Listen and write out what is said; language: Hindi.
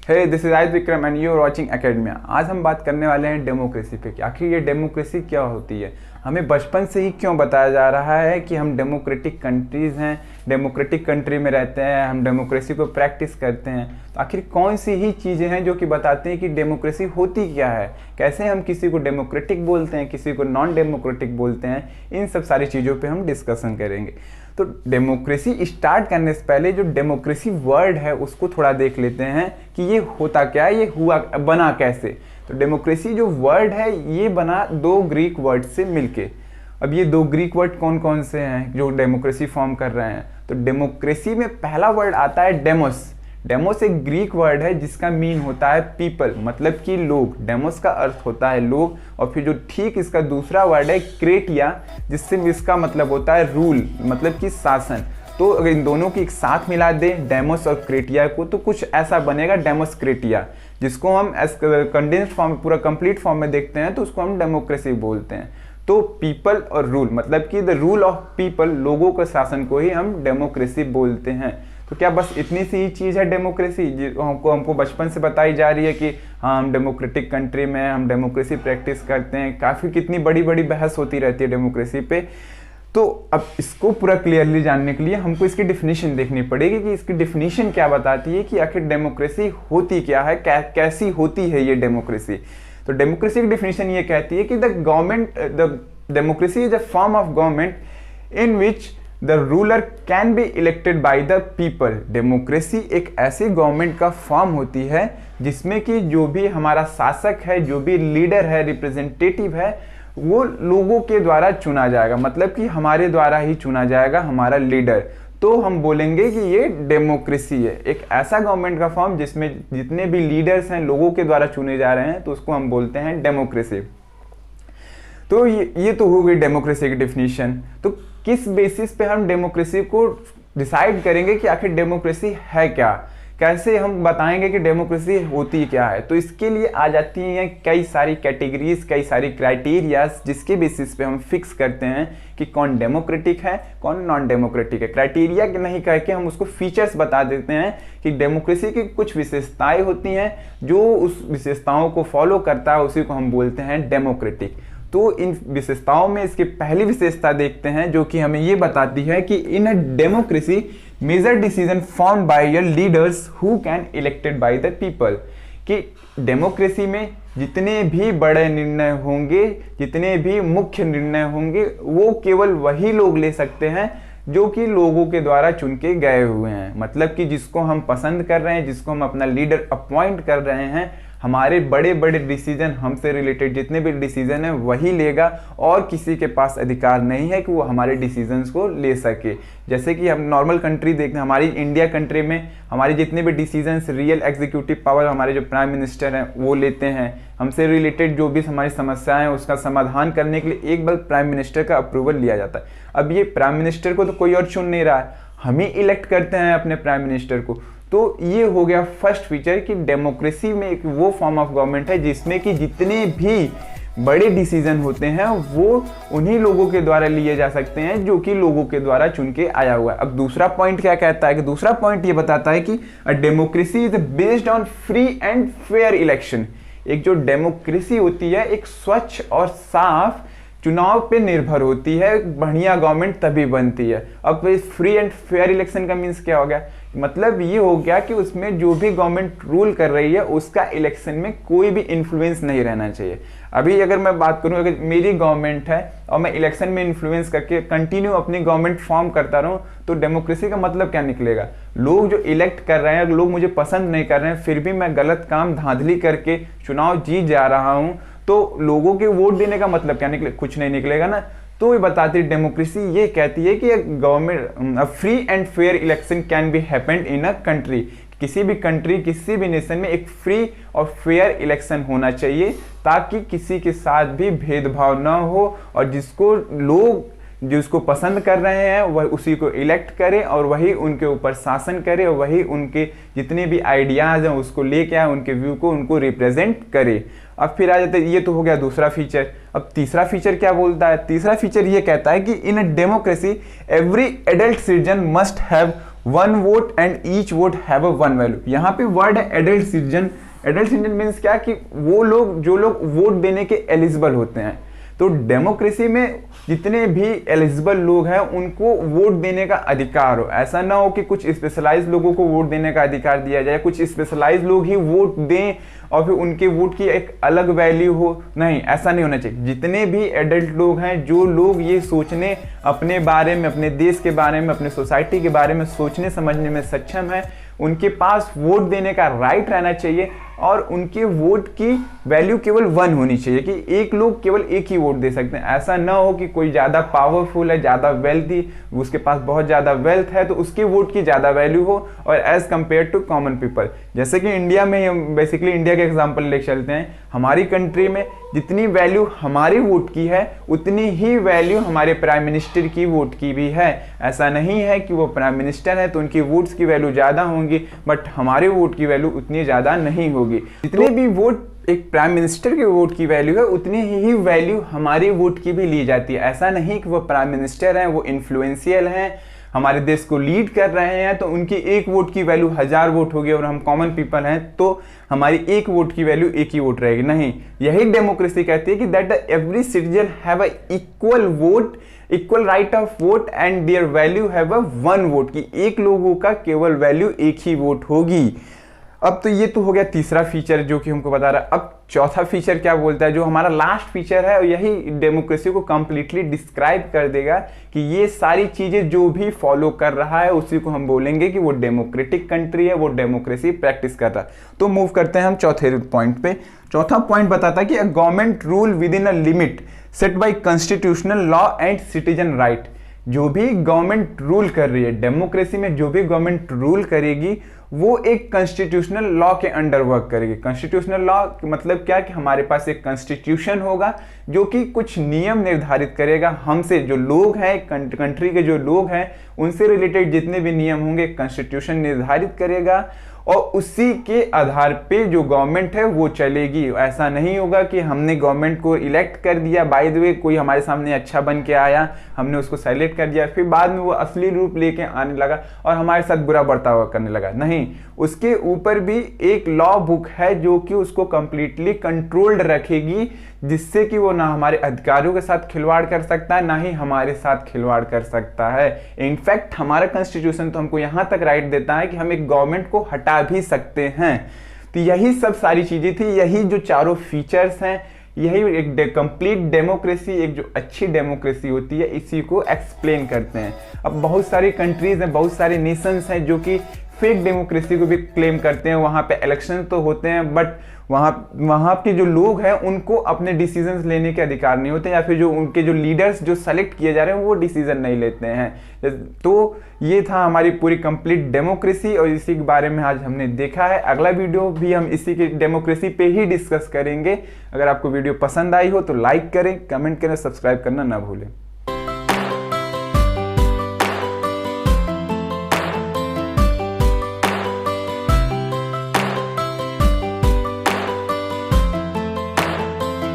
Hey this is Ayat Vikram and you are watching Academia. आज हम बात करने वाले हैं डेमोक्रेसी पे कि आखिर ये डेमोक्रेसी क्या होती है। हमें बचपन से ही क्यों बताया जा रहा है कि हम डेमोक्रेटिक कंट्रीज़ हैं, डेमोक्रेटिक कंट्री में रहते हैं, हम डेमोक्रेसी को प्रैक्टिस करते हैं। तो आखिर कौन सी ही चीज़ें हैं जो कि बताते हैं कि डेमोक्रेसी होती क्या है, कैसे हम किसी को डेमोक्रेटिक बोलते हैं, किसी को नॉन डेमोक्रेटिक बोलते हैं, इन सब सारी चीज़ों पे हम डिस्कशन करेंगे। तो डेमोक्रेसी स्टार्ट करने से पहले जो डेमोक्रेसी वर्ड है उसको थोड़ा देख लेते हैं कि ये होता क्या है, ये हुआ बना कैसे। तो डेमोक्रेसी जो वर्ड है ये बना दो ग्रीक वर्ड से मिलके। अब ये दो ग्रीक वर्ड कौन कौन से हैं जो डेमोक्रेसी फॉर्म कर रहे हैं? तो डेमोक्रेसी में पहला वर्ड आता है डेमोस। डेमोस एक ग्रीक वर्ड है जिसका मीन होता है पीपल, मतलब कि लोग। डेमोस का अर्थ होता है लोग। और फिर जो ठीक इसका दूसरा वर्ड है क्रेटिया, जिससे इसका मतलब होता है रूल, मतलब कि शासन। तो अगर इन दोनों की एक साथ मिला दें डेमोस और क्रेटिया को तो कुछ ऐसा बनेगा डेमोस क्रेटिया, जिसको हम एज कंडेंस्ड फॉर्म पूरा कंप्लीट फॉर्म में देखते हैं तो उसको हम डेमोक्रेसी बोलते हैं। तो पीपल और रूल, मतलब कि द रूल ऑफ पीपल, लोगों के शासन को ही हम डेमोक्रेसी बोलते हैं। तो क्या बस इतनी सी ही चीज़ है डेमोक्रेसी जो हमको बचपन से बताई जा रही है कि हाँ हम डेमोक्रेटिक कंट्री में हैं, हम डेमोक्रेसी प्रैक्टिस करते हैं। काफ़ी कितनी बड़ी बड़ी बहस होती रहती है डेमोक्रेसी पे। तो अब इसको पूरा क्लियरली जानने के लिए हमको इसकी डिफिनीशन देखनी पड़ेगी कि इसकी डिफिनीशन क्या बताती है कि आखिर डेमोक्रेसी होती क्या है, कैसी होती है ये डेमोक्रेसी। तो डेमोक्रेसी की डिफिनीशन ये कहती है कि the democracy is a form of government in which the ruler can be elected by the people. Democracy एक ऐसी गवर्नमेंट का फॉर्म होती है जिसमें कि जो भी हमारा शासक है, जो भी लीडर है, रिप्रेजेंटेटिव है, वो लोगों के द्वारा चुना जाएगा, मतलब कि हमारे द्वारा ही चुना जाएगा हमारा लीडर। तो हम बोलेंगे कि ये डेमोक्रेसी है, एक ऐसा गवर्नमेंट का फॉर्म जिसमें जितने भी लीडर्स हैं लोगों के द्वारा चुने जा रहे हैं, तो उसको हम बोलते हैं डेमोक्रेसी। तो ये तो हो गई डेमोक्रेसी की डिफिनीशन। तो किस बेसिस पे हम डेमोक्रेसी को डिसाइड करेंगे कि आखिर डेमोक्रेसी है क्या, कैसे हम बताएंगे कि डेमोक्रेसी होती क्या है? तो इसके लिए आ जाती हैं कई सारी कैटेगरीज, कई सारी क्राइटेरियाज, जिसके बेसिस पे हम फिक्स करते हैं कि कौन डेमोक्रेटिक है, कौन नॉन डेमोक्रेटिक है। क्राइटेरिया नहीं कह के हम उसको फीचर्स बता देते हैं कि डेमोक्रेसी की कुछ विशेषताएं होती हैं, जो उस विशेषताओं को फॉलो करता है उसी को हम बोलते हैं डेमोक्रेटिक। तो इन विशेषताओं में इसकी पहली विशेषता देखते हैं जो कि हमें ये बताती है कि in a democracy major decision form by your leaders who can elected by the people. कि डेमोक्रेसी में जितने भी बड़े निर्णय होंगे, जितने भी मुख्य निर्णय होंगे, वो केवल वही लोग ले सकते हैं जो कि लोगों के द्वारा चुन के गए हुए हैं। मतलब कि जिसको हम पसंद कर रहे हैं, जिसको हम अपना लीडर अपॉइंट कर रहे हैं, हमारे बड़े बड़े डिसीजन, हमसे रिलेटेड जितने भी डिसीजन हैं वही लेगा, और किसी के पास अधिकार नहीं है कि वो हमारे डिसीजंस को ले सके। जैसे कि हम नॉर्मल कंट्री देखते हैं, हमारी इंडिया कंट्री में हमारे जितने भी डिसीजंस रियल एग्जीक्यूटिव पावर हमारे जो प्राइम मिनिस्टर हैं वो लेते हैं। हमसे रिलेटेड जो भी हमारी समस्याएं हैं उसका समाधान करने के लिए एक बार प्राइम मिनिस्टर का अप्रूवल लिया जाता है। अब ये प्राइम मिनिस्टर को तो कोई और चुन नहीं रहा है, हम ही इलेक्ट करते हैं अपने प्राइम मिनिस्टर को। तो ये हो गया फर्स्ट फीचर कि डेमोक्रेसी में एक वो फॉर्म ऑफ गवर्नमेंट है जिसमें कि जितने भी बड़े डिसीजन होते हैं वो उन्हीं लोगों के द्वारा लिए जा सकते हैं जो कि लोगों के द्वारा चुन के आया हुआ है। अब दूसरा पॉइंट क्या कहता है कि दूसरा पॉइंट ये बताता है कि a democracy is based on free and fair election. एक जो डेमोक्रेसी होती है एक स्वच्छ और साफ चुनाव पे निर्भर होती है, बढ़िया गवर्नमेंट तभी बनती है। अब फ्री एंड फेयर इलेक्शन का मीन्स क्या हो गया? मतलब ये हो गया कि उसमें जो भी गवर्नमेंट रूल कर रही है उसका इलेक्शन में कोई भी इन्फ्लुएंस नहीं रहना चाहिए। अभी अगर मैं बात करूं, अगर मेरी गवर्नमेंट है और मैं इलेक्शन में इन्फ्लुएंस करके कंटिन्यू अपनी गवर्नमेंट फॉर्म करता रहूं, तो डेमोक्रेसी का मतलब क्या निकलेगा? लोग जो इलेक्ट कर रहे हैं, अगर लोग मुझे पसंद नहीं कर रहे हैं, फिर भी मैं गलत काम धांधली करके चुनाव जीत जा रहा हूं, तो लोगों के वोट देने का मतलब क्या निकले? कुछ नहीं निकलेगा ना। तो ये बताती है डेमोक्रेसी, ये कहती है कि government free and fair election can be happened in a country. किसी भी कंट्री, किसी भी नेशन में एक फ्री और फेयर इलेक्शन होना चाहिए ताकि किसी के साथ भी भेदभाव ना हो, और जिसको लोग जो उसको पसंद कर रहे हैं वह उसी को इलेक्ट करे और वही उनके ऊपर शासन करे, और वही उनके जितने भी आइडियाज़ हैं उसको लेके आए, उनके व्यू को उनको रिप्रेजेंट करे। अब फिर आ जाते, ये तो हो गया दूसरा फीचर। अब तीसरा फीचर क्या बोलता है? तीसरा फीचर ये कहता है कि in a democracy every adult citizen must have 1 vote and each vote have a 1 value. यहाँ पे वर्ड है adult citizen. Adult citizen means क्या कि वो लोग जो लोग वोट देने के एलिजिबल होते हैं। तो डेमोक्रेसी में जितने भी एलिजिबल लोग हैं उनको वोट देने का अधिकार हो। ऐसा ना हो कि कुछ स्पेशलाइज लोगों को वोट देने का अधिकार दिया जाए, कुछ स्पेशलाइज लोग ही वोट दें और फिर उनके वोट की एक अलग वैल्यू हो। नहीं, ऐसा नहीं होना चाहिए। जितने भी एडल्ट लोग हैं, जो लोग ये सोचने अपने बारे में, अपने देश के बारे में, अपने सोसाइटी के बारे में सोचने समझने में सक्षम है, उनके पास वोट देने का राइट रहना चाहिए और उनके वोट की वैल्यू केवल 1 होनी चाहिए कि एक लोग केवल एक ही वोट दे सकते हैं। ऐसा ना हो कि कोई ज़्यादा पावरफुल है, ज़्यादा वेल्थी, उसके पास बहुत ज़्यादा वेल्थ है तो उसके वोट की ज़्यादा वैल्यू हो और as compared to common people. जैसे कि इंडिया में, हम बेसिकली इंडिया के एग्जाम्पल ले चलते हैं। हमारी कंट्री में जितनी वैल्यू हमारे वोट की है उतनी ही वैल्यू हमारे प्राइम मिनिस्टर की वोट की भी है। ऐसा नहीं है कि वो प्राइम मिनिस्टर है तो उनकी वोट्स की वैल्यू ज़्यादा होंगी बट हमारे वोट की वैल्यू उतनी ज़्यादा नहीं होगी। जितने भी वोट एक प्राइम मिनिस्टर के वोट की वैल्यू है उतनी ही वैल्यू हमारे वोट की भी ली जाती है। ऐसा नहीं कि वो प्राइम मिनिस्टर हैं, वो इन्फ्लुएंशियल हैं, हमारे देश को लीड कर रहे हैं तो उनकी एक वोट की वैल्यू 1000 वोट होगी और हम कॉमन पीपल हैं तो हमारी एक वोट की वैल्यू एक ही वोट रहेगी। नहीं, यही डेमोक्रेसी कहती है कि that every citizen have a equal vote, equal right of vote and their value have a 1 vote, की एक लोगों का केवल वैल्यू एक ही वोट होगी। अब तो ये तो हो गया तीसरा फीचर जो कि हमको बता रहा है। अब चौथा फीचर क्या बोलता है, जो हमारा लास्ट फीचर है और यही डेमोक्रेसी को कंप्लीटली डिस्क्राइब कर देगा कि ये सारी चीजें जो भी फॉलो कर रहा है उसी को हम बोलेंगे कि वो डेमोक्रेटिक कंट्री है, वो डेमोक्रेसी प्रैक्टिस कर रहा है। तो मूव करते हैं हम चौथे पॉइंट पे। चौथा पॉइंट बताता है कि a government rule within a limit set by constitutional law and citizen right. जो भी गवर्नमेंट रूल कर रही है डेमोक्रेसी में, जो भी गवर्नमेंट रूल करेगी वो एक कॉन्स्टिट्यूशनल लॉ के अंडर वर्क करेगी। कॉन्स्टिट्यूशनल लॉ मतलब क्या कि हमारे पास एक कॉन्स्टिट्यूशन होगा जो कि कुछ नियम निर्धारित करेगा। हमसे जो लोग हैं, कंट्री के जो लोग हैं, उनसे रिलेटेड जितने भी नियम होंगे कॉन्स्टिट्यूशन निर्धारित करेगा और उसी के आधार पे जो गवर्नमेंट है वो चलेगी। ऐसा नहीं होगा कि हमने गवर्नमेंट को इलेक्ट कर दिया, बाय द वे कोई हमारे सामने अच्छा बन के आया, हमने उसको सेलेक्ट कर दिया, फिर बाद में वो असली रूप लेके आने लगा और हमारे साथ बुरा बर्ताव करने लगा। नहीं, उसके ऊपर भी एक लॉ बुक है जो कि उसको कंप्लीटली कंट्रोल्ड रखेगी, जिससे कि वो ना हमारे अधिकारों के साथ खिलवाड़ कर सकता है, ना ही हमारे साथ खिलवाड़ कर सकता है। इनफैक्ट हमारा कॉन्स्टिट्यूशन तो हमको यहाँ तक राइट देता है कि हम एक गवर्नमेंट को हटा भी सकते हैं। तो यही सब सारी चीजें थी, यही जो चारों फीचर्स हैं, यही एक कंप्लीट डेमोक्रेसी, एक जो अच्छी डेमोक्रेसी होती है, इसी को एक्सप्लेन करते हैं। अब बहुत सारी कंट्रीज हैं, बहुत सारे नेशंस हैं जो कि फेक डेमोक्रेसी को भी क्लेम करते हैं। वहाँ पे इलेक्शन तो होते हैं बट वहाँ के जो लोग हैं उनको अपने डिसीजंस लेने के अधिकार नहीं होते, या फिर जो उनके जो लीडर्स जो सेलेक्ट किए जा रहे हैं वो डिसीजन नहीं लेते हैं। तो ये था हमारी पूरी कंप्लीट डेमोक्रेसी और इसी के बारे में आज हमने देखा है। अगला वीडियो भी हम इसी के डेमोक्रेसी पे ही डिस्कस करेंगे। अगर आपको वीडियो पसंद आई हो तो लाइक करें, कमेंट करें, सब्सक्राइब करना ना भूलें।